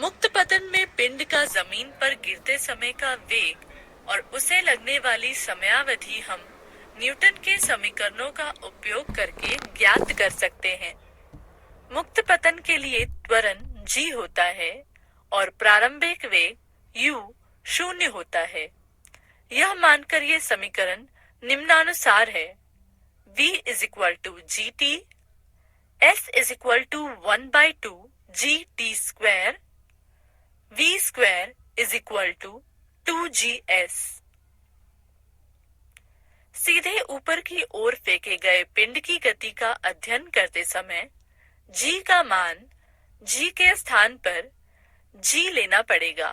मुक्त पतन में पिंड का जमीन पर गिरते समय का वेग और उसे लगने वाली समयावधि हम न्यूटन के समीकरणों का उपयोग करके ज्ञात कर सकते हैं। मुक्त पतन के लिए त्वरण g होता है और प्रारंभिक वेग u 0 होता है। यह मानकर ये समीकरण निम्नानुसार है: v is equal to G T, s is equal to 1/2 G T square, v square is equal to 2gs। सीधे ऊपर की ओर फेंके गए पिंड की गति का अध्ययन करते समय g का मान g के स्थान पर g लेना पड़ेगा,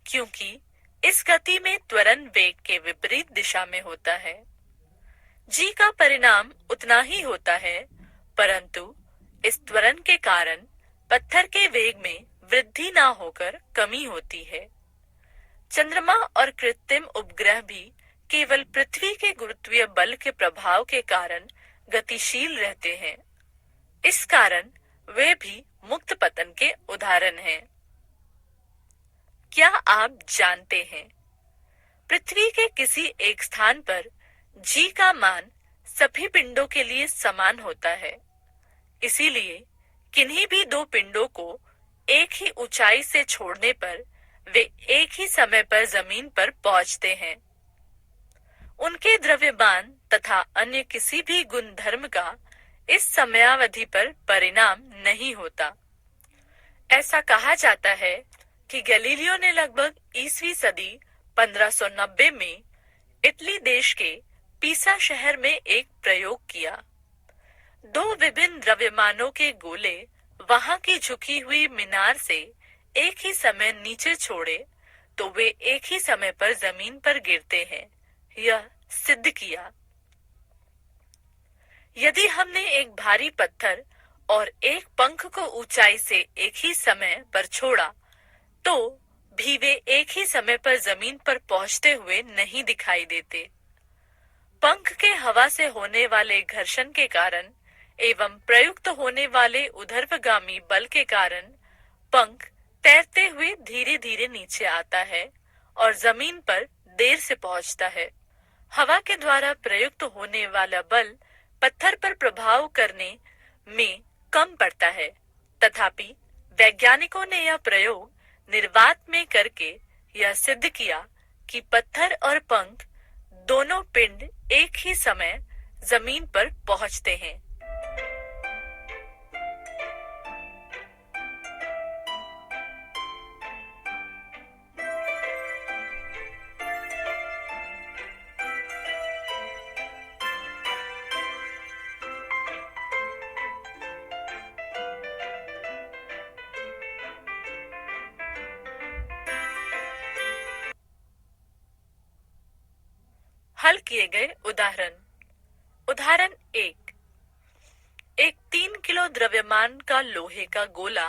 क्योंकि इस गति में त्वरण वेग के विपरीत दिशा में होता है। g का परिणाम उतना ही होता है, परंतु इस त्वरण के कारण पत्थर के वेग में वृद्धि ना होकर कमी होती है। चंद्रमा और कृत्रिम उपग्रह भी केवल पृथ्वी के गुरुत्वीय बल के प्रभाव के कारण गतिशील रहते हैं। इस कारण वे भी मुक्त पतन के उदाहरण हैं। क्या आप जानते हैं, पृथ्वी के किसी एक स्थान पर g का मान सभी पिंडों के लिए समान होता है। इसीलिए किन्हीं भी दो पिंडों को एक ही ऊंचाई से छोड़ने पर वे एक ही समय पर जमीन पर पहुंचते हैं। उनके द्रव्यमान तथा अन्य किसी भी गुणधर्म का इस समयावधि पर परिणाम नहीं होता। ऐसा कहा जाता है कि गैलीलियो ने लगभग ईसवी सदी 1590 में इटली देश के पीसा शहर में एक प्रयोग किया। दो विभिन्न द्रव्यमानों के गोले वहां की झुकी हुई मीनार से एक ही समय नीचे छोड़े तो वे एक ही समय पर जमीन पर गिरते हैं। यह सिद्ध किया। यदि हमने एक भारी पत्थर और एक पंख को ऊंचाई से एक ही समय पर छोड़ा तो भी वे एक ही समय पर जमीन पर पहुंचते हुए नहीं दिखाई देते। पंख के हवा से होने वाले घर्षण के कारण एवं प्रयुक्त होने वाले ऊर्ध्वगामी बल के कारण पंख तैरते हुए धीरे धीरे नीचे आता है और जमीन पर देर से पहुंचता है। हवा के द्वारा प्रयुक्त होने वाला बल पत्थर पर प्रभाव करने में कम पड़ता है। तथापि वैज्ञानिकों ने यह प्रयोग निर्वात में करके यह सिद्ध किया कि पत्थर और पंख दोनों पिंड एक ही समय जमीन पर पहुंचते हैं। हल किए गए उदाहरण। उदाहरण 1, एक 3 किलो द्रव्यमान का लोहे का गोला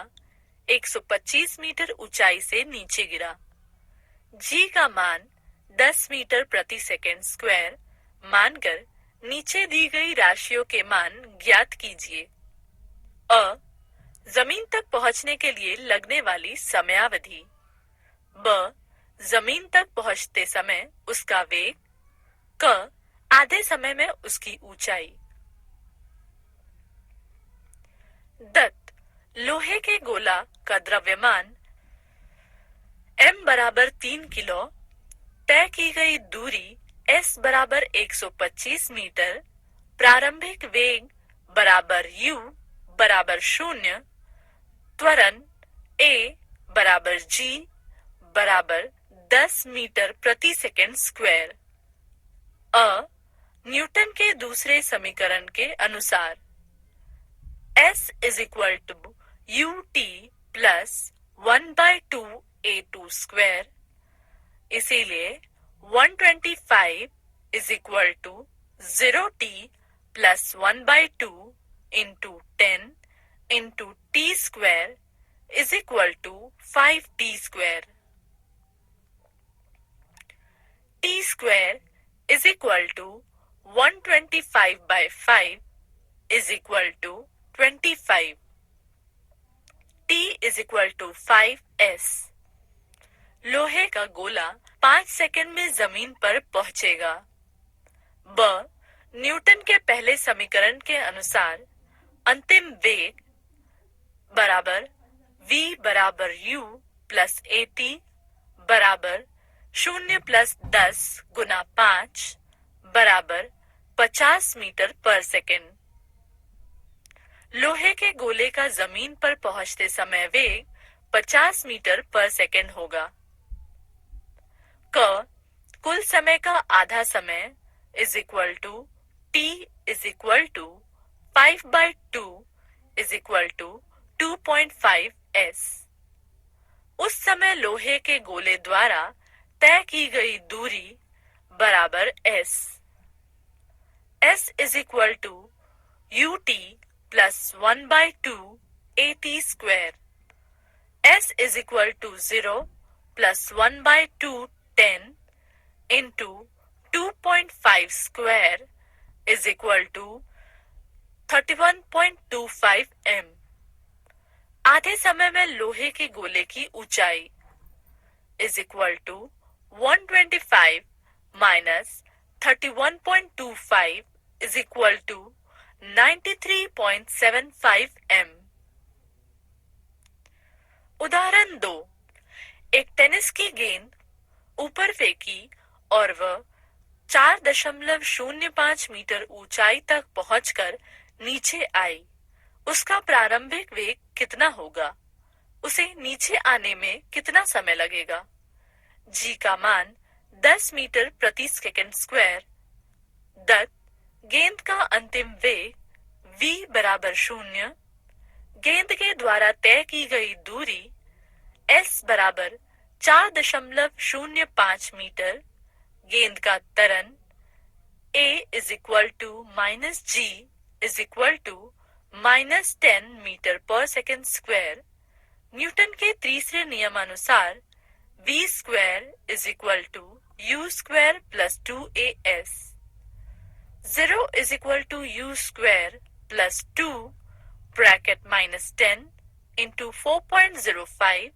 125 मीटर ऊंचाई से नीचे गिरा। g का मान 10 मीटर प्रति सेकंड स्क्वायर मानकर नीचे दी गई राशियों के मान ज्ञात कीजिए। अ, जमीन तक पहुंचने के लिए लगने वाली समयावधि। ब, जमीन तक पहुंचते समय उसका वेग। क, आधे समय में उसकी ऊंचाई। दत्त लोहे के गोला का द्रव्यमान m बराबर 3 किलो, तय की गई दूरी s बराबर 125 मीटर, प्रारंभिक वेग बराबर u बराबर 0, त्वरण a बराबर g बराबर 10 मीटर प्रति सेकंड स्क्वायर। अ, न्यूटन के दूसरे समीकरण के अनुसार S is equal to U T plus 1/2 a2 square, इसीलिए 125 is equal to 0t plus 1/2 into 10 into T square is equal to 5t square. t square is equal to 125 by 5 is equal to 25. T is equal to 5s। लोहे का गोला 5 second में जमीन पर पहुंचेगा। ब, Newton के पहले समीकरण के अनुसार अंतिम वेग बराबर v बराबर u प्लस at बराबर 0 प्लस 10 गुना 5 बराबर 50 मीटर पर सेकेंड। लोहे के गोले का जमीन पर पहुंचते समय वेग 50 मीटर पर सेकेंड होगा। क, कुल समय का आधा समय is equal to t is equal to 5/2 is equal to 2.5s। उस समय लोहे के गोले द्वारा तय की गई दूरी बराबर s। s is equal to ut plus 1/2 at square. s is equal to 0 plus 1/2 10 into 2.5 square is equal to 31.25 m। आधे समय में लोहे के गोले की ऊंचाई is equal to 125 minus 31.25 is equal to 93.75 m। उदाहरण 2, एक टेनिस की गेंद ऊपर फेंकी और वह 4.05 मीटर ऊंचाई तक पहुंचकर नीचे आई। उसका प्रारंभिक वेग कितना होगा? उसे नीचे आने में कितना समय लगेगा? जी का मान 10 मीटर प्रति सेकंड स्क्वायर। दत्त गेंद का अंतिम वेग v बराबर 0, गेंद के द्वारा तय की गई दूरी s बराबर 4.05 मीटर, गेंद का त्वरण a is equal to minus g is equal to minus 10 metre पर सेकेंड स्क्वायर। न्यूटन के तीसरे नियम अनुसार v square is equal to u square plus 2as। 0 is equal to u square plus 2 bracket minus 10 into 4.05.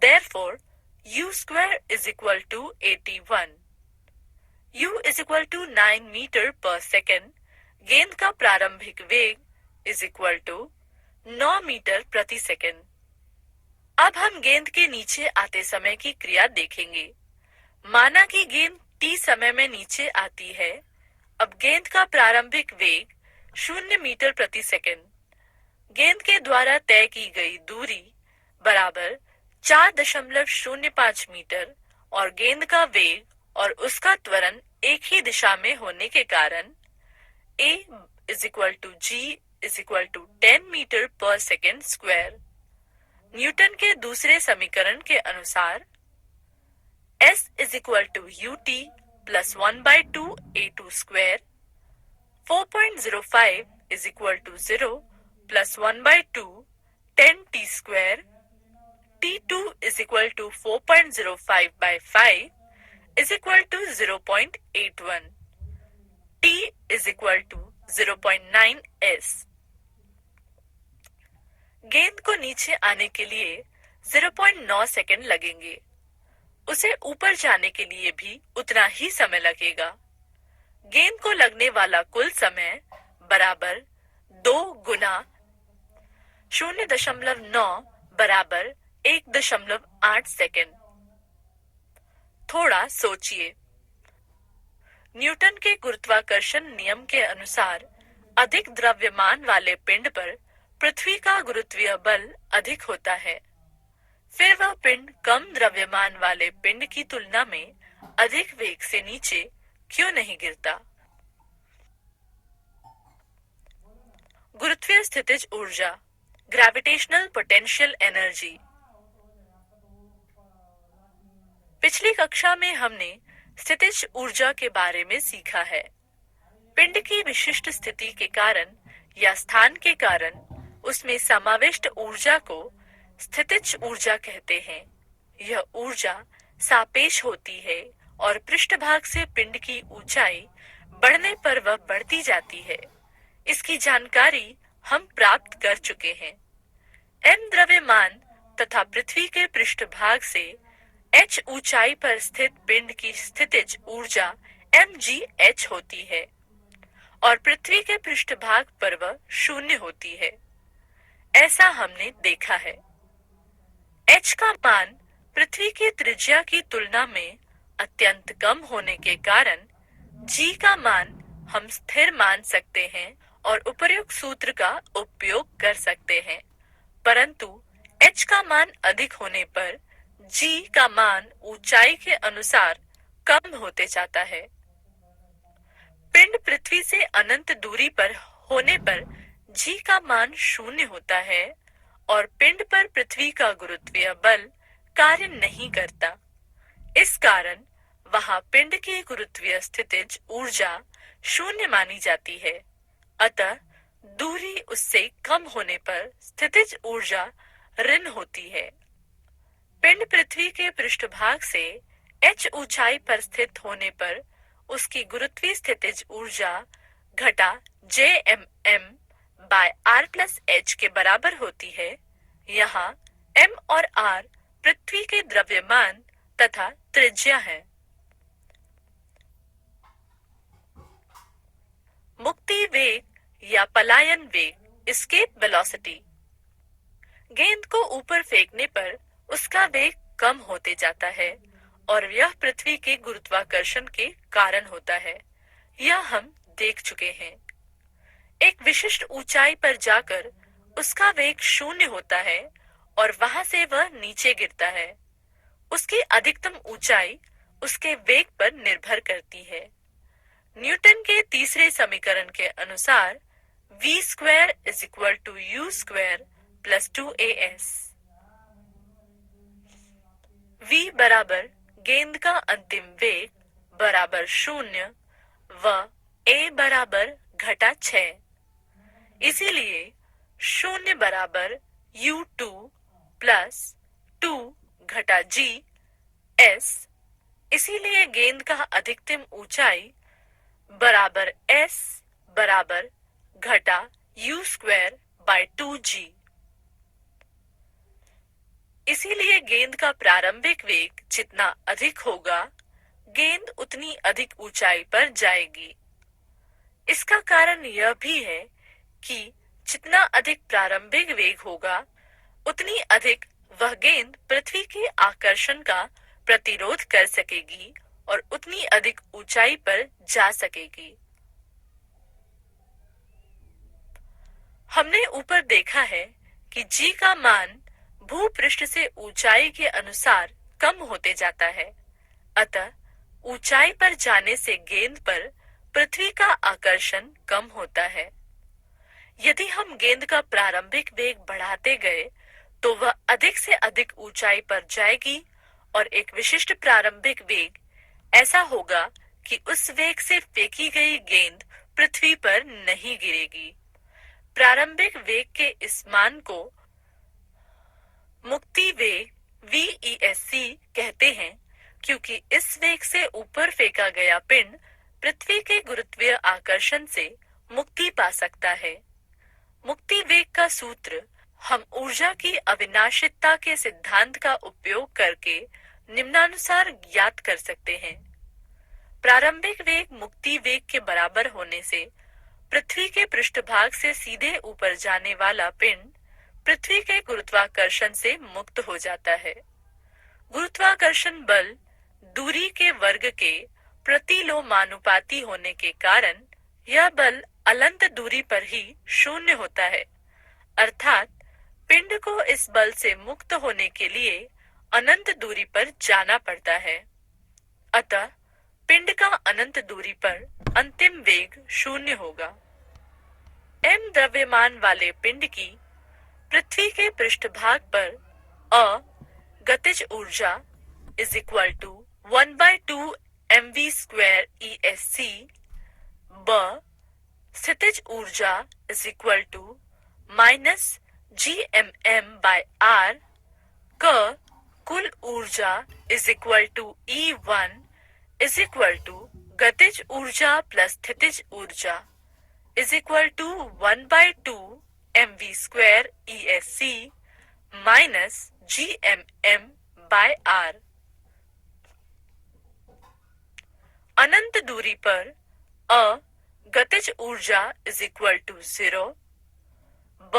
Therefore, u square is equal to 81. u is equal to 9 meter per second. गेंद का प्रारंभिक वेग is equal to 9 metre प्रति second. अब हम गेंद के नीचे आते समय की क्रिया देखेंगे। माना कि गेंद t समय में नीचे आती है। अब गेंद का प्रारंभिक वेग 0 मीटर प्रति सेकंड, गेंद के द्वारा तय की गई दूरी बराबर 4.05 मीटर और गेंद का वेग और उसका त्वरण एक ही दिशा में होने के कारण a is equal to g is equal to 10 metre पर सेकंड स्क्वायर। न्यूटन के दूसरे समीकरण के अनुसार s is equal to ut plus 1/2 a2 square, 4.05 is equal to 0 plus 1/2 10t square, t2 is equal to 4.05 by 5 is equal to 0.81, t is equal to 0.9s। गेंद को नीचे आने के लिए 0.9 सेकंड लगेंगे। उसे ऊपर जाने के लिए भी उतना ही समय लगेगा। गेंद को लगने वाला कुल समय बराबर 2 गुना 0.9 बराबर 1.8 सेकंड। थोड़ा सोचिए। न्यूटन के गुरुत्वाकर्षण नियम के अनुसार अधिक द्रव्यमान वाले पिंड पर पृथ्वी का गुरुत्वीय बल अधिक होता है। फिर वह पिंड कम द्रव्यमान वाले पिंड की तुलना में अधिक वेग से नीचे क्यों नहीं गिरता? गुरुत्वीय स्थितिज ऊर्जा, ग्रेविटेशनल पोटेंशियल एनर्जी। पिछली कक्षा में हमने स्थितिज ऊर्जा के बारे में सीखा है। पिंड की विशिष्ट स्थिति के कारण या स्थान के कारण उसमें समाविष्ट ऊर्जा को स्थितिज ऊर्जा कहते हैं। यह ऊर्जा सापेक्ष होती है और पृष्ठभाग से पिंड की ऊंचाई बढ़ने पर वह बढ़ती जाती है। इसकी जानकारी हम प्राप्त कर चुके हैं। m द्रव्यमान तथा पृथ्वी के पृष्ठभाग से h ऊंचाई पर स्थित पिंड की स्थितिज ऊर्जा mgh होती है और पृथ्वी के पृष्ठभाग पर वह शून्य होती है। ऐसा हमने देखा है। h का मान पृथ्वी की त्रिज्या की तुलना में अत्यंत कम होने के कारण g का मान हम स्थिर मान सकते हैं और उपर्युक्त सूत्र का उपयोग कर सकते हैं, परंतु h का मान अधिक होने पर g का मान ऊंचाई के अनुसार कम होते जाता है। पिंड पृथ्वी से अनंत दूरी पर होने पर g का मान शून्य होता है और पिंड पर पृथ्वी का गुरुत्वीय बल कार्य नहीं करता। इस कारण वहां पिंड की गुरुत्वीय स्थितिज ऊर्जा शून्य मानी जाती है। अतः दूरी उससे कम होने पर स्थितिज ऊर्जा ऋण होती है। पिंड पृथ्वी के पृष्ठभाग से h ऊंचाई पर स्थित होने पर उसकी गुरुत्वीय स्थितिज ऊर्जा घटा Jmm by r plus h के बराबर होती है। यहाँ m और r पृथ्वी के द्रव्यमान तथा त्रिज्या है। मुक्ति वेग या पलायन वेग, एस्केप वेलोसिटी। गेंद को ऊपर फेंकने पर उसका वेग कम होते जाता है और यह पृथ्वी के गुरुत्वाकर्षण के कारण होता है। यह हम देख चुके हैं। एक विशिष्ट ऊंचाई पर जाकर उसका वेग शून्य होता है और वहां से वह नीचे गिरता है। उसकी अधिकतम ऊंचाई उसके वेग पर निर्भर करती है। न्यूटन के तीसरे समीकरण के अनुसार v square is equal to u square plus 2as। v बराबर गेंद का अंतिम वेग बराबर शून्य व a बराबर घटा 6। इसीलिए शून्य बराबर u2 प्लस 2 घटा g s। इसीलिए गेंद का अधिकतम ऊंचाई बराबर s बराबर घटा u स्क्वायर बाय 2g। इसीलिए गेंद का प्रारंभिक वेग जितना अधिक होगा, गेंद उतनी अधिक ऊंचाई पर जाएगी। इसका कारण यह भी है कि जितना अधिक प्रारंभिक वेग होगा, उतनी अधिक वह गेंद पृथ्वी के आकर्षण का प्रतिरोध कर सकेगी और उतनी अधिक ऊंचाई पर जा सकेगी। हमने ऊपर देखा है कि g का मान भूपृष्ठ से ऊंचाई के अनुसार कम होते जाता है। अतः ऊंचाई पर जाने से गेंद पर पृथ्वी का आकर्षण कम होता है। यदि हम गेंद का प्रारंभिक वेग बढ़ाते गए तो वह अधिक से अधिक ऊंचाई पर जाएगी और एक विशिष्ट प्रारंभिक वेग ऐसा होगा कि उस वेग से फेंकी गई गेंद पृथ्वी पर नहीं गिरेगी। प्रारंभिक वेग के इस मान को मुक्ति वेग VESC कहते हैं, क्योंकि इस वेग से ऊपर फेंका गया पिंड पृथ्वी के गुरुत्वीय आकर्षण से मुक्ति पा सकता है। मुक्ति वेग का सूत्र हम ऊर्जा की अविनाशितता के सिद्धांत का उपयोग करके निम्नानुसार ज्ञात कर सकते हैं। प्रारंभिक वेग मुक्ति वेग के बराबर होने से पृथ्वी के पृष्ठभाग से सीधे ऊपर जाने वाला पिंड पृथ्वी के गुरुत्वाकर्षण से मुक्त हो जाता है। गुरुत्वाकर्षण बल दूरी के वर्ग के प्रतिलोमानुपाती होने के कारण यह बल अनंत दूरी पर ही शून्य होता है, अर्थात पिंड को इस बल से मुक्त होने के लिए अनंत दूरी पर जाना पड़ता है। अतः पिंड का अनंत दूरी पर अंतिम वेग शून्य होगा। m द्रव्यमान वाले पिंड की पृथ्वी के पृष्ठभाग पर अ गतिज ऊर्जा is equal to 1/2 mv square ESC। ब स्थितिज ऊर्जा is equal to minus Gmm by r। क कुल ऊर्जा is equal to E1 is equal to गतिज ऊर्जा प्लस स्थितिज ऊर्जा is equal to 1/2 mv square ESC minus GMM/r। अनंत दूरी पर अ गतिज ऊर्जा इज इक्वल टू 0, ब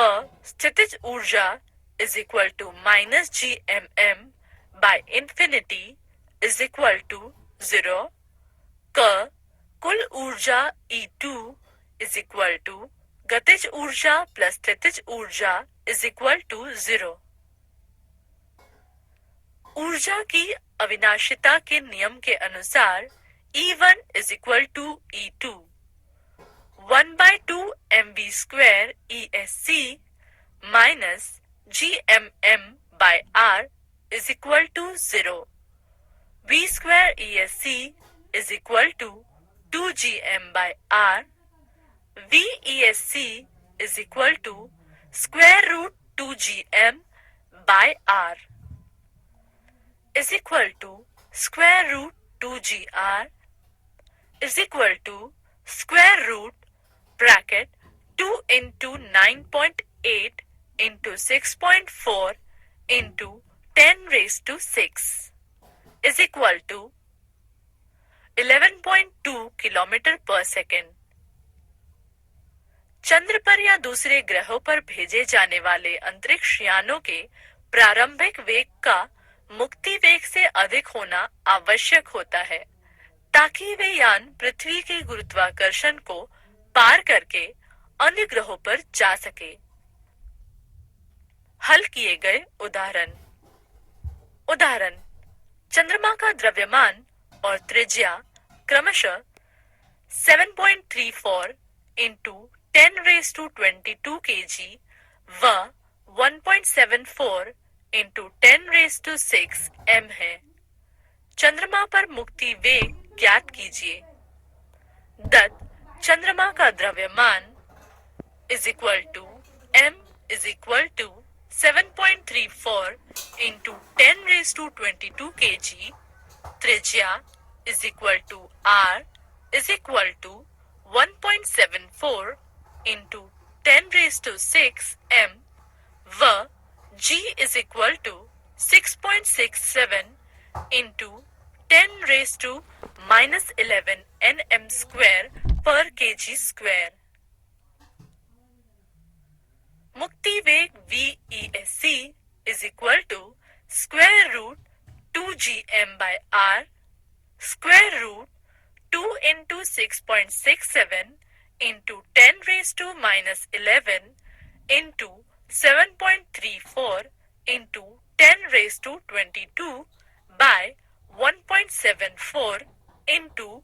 स्थितिज ऊर्जा इज इक्वल टू माइनस GMM/इंफिनिटी इज इक्वल टू 0, क कुल ऊर्जा E2 इज इक्वल टू गतिज ऊर्जा प्लस स्थितिज ऊर्जा इज इक्वल टू 0। ऊर्जा की अविनाशिता के नियम के अनुसार E1 is equal to E2, 1/2 mv² ESC minus GMM/r is equal to 0, v² ESC is equal to 2 GM/r, VESC is equal to square root 2 GM/r is equal to square root 2 GR is equal to square root bracket 2 into 9.8 into 6.4 into 10 raised to 6 is equal to 11.2 kilometre पर second. चंद्र पर या दूसरे ग्रहों पर भेजे जाने वाले अंतरिक्ष यानों के प्रारंभिक वेग का मुक्ति वेग से अधिक होना आवश्यक होता है ताकि वे यान पृथ्वी के गुरुत्वाकर्षण को पार करके अन्य ग्रहों पर जा सके। हल किए गए उदाहरण चंद्रमा का द्रव्यमान और त्रिज्या क्रमशः 7.34 into 10 raised to 22 kg व 1.74 into 10 raised to 6 m है। चंद्रमा पर मुक्ति वेग ज्ञात कीजिए। दत्त चंद्रमा का द्रव्यमान is equal to m is equal to 7.34 into 10 raised to 22 kg, त्रिज्या is equal to r is equal to 1.74 into 10 raised to 6 m व g is equal to 6.67 into 10 raised to minus 11 nm square per kg square। मुक्ति वेग VESC is equal to square root 2 GM/r square root 2 into 6.67 into 10 raised to minus 11 into 7.34 into 10 raised to 22 by 1.74 into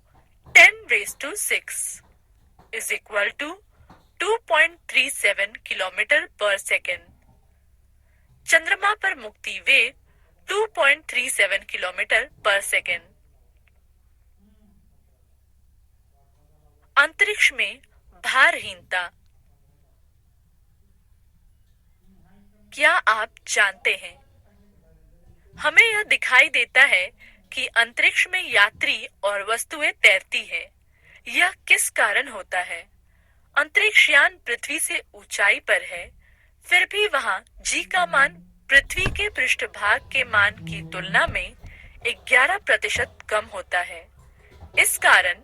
10 raised to 6 is equal to 2.37 kilometre पर second. चंद्रमा पर मुक्ति वेग 2.37 kilometre पर second. अंतरिक्ष में भारहीनता। क्या आप जानते हैं, हमें यह दिखाई देता है कि अंतरिक्ष में यात्री और वस्तुएं तैरती है। यह किस कारण होता है? अंतरिक्ष यान पृथ्वी से ऊंचाई पर है, फिर भी वहां जी का मान पृथ्वी के पृष्ठभाग के मान की तुलना में 11% कम होता है। इस कारण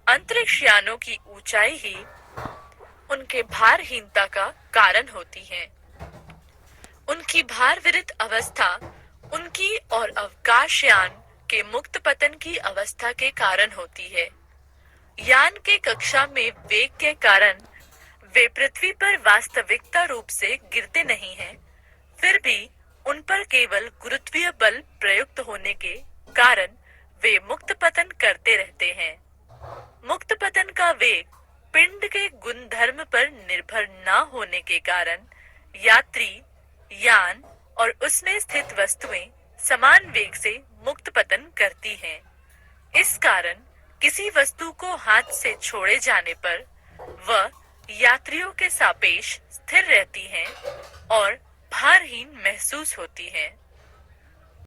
अंतरिक्ष यानों की ऊंचाई ही उनके भारहीनता का कारण होती है। उनकी भार विरहित अवस्था उनकी और अवकाशयान के मुक्त पतन की अवस्था के कारण होती है। यान के कक्षा में वेग के कारण वे पृथ्वी पर वास्तविकता रूप से गिरते नहीं हैं, फिर भी उन पर केवल गुरुत्वीय बल प्रयुक्त होने के कारण वे मुक्त पतन करते रहते हैं। मुक्त पतन का वेग पिंड के गुणधर्म पर निर्भर न होने के कारण यात्री, यान और उसमें स्थित वस्तुएं समान वेग से मुक्त पतन करती हैं। इस कारण किसी वस्तु को हाथ से छोड़े जाने पर वह यात्रियों के सापेक्ष स्थिर रहती हैं और भारहीन महसूस होती हैं।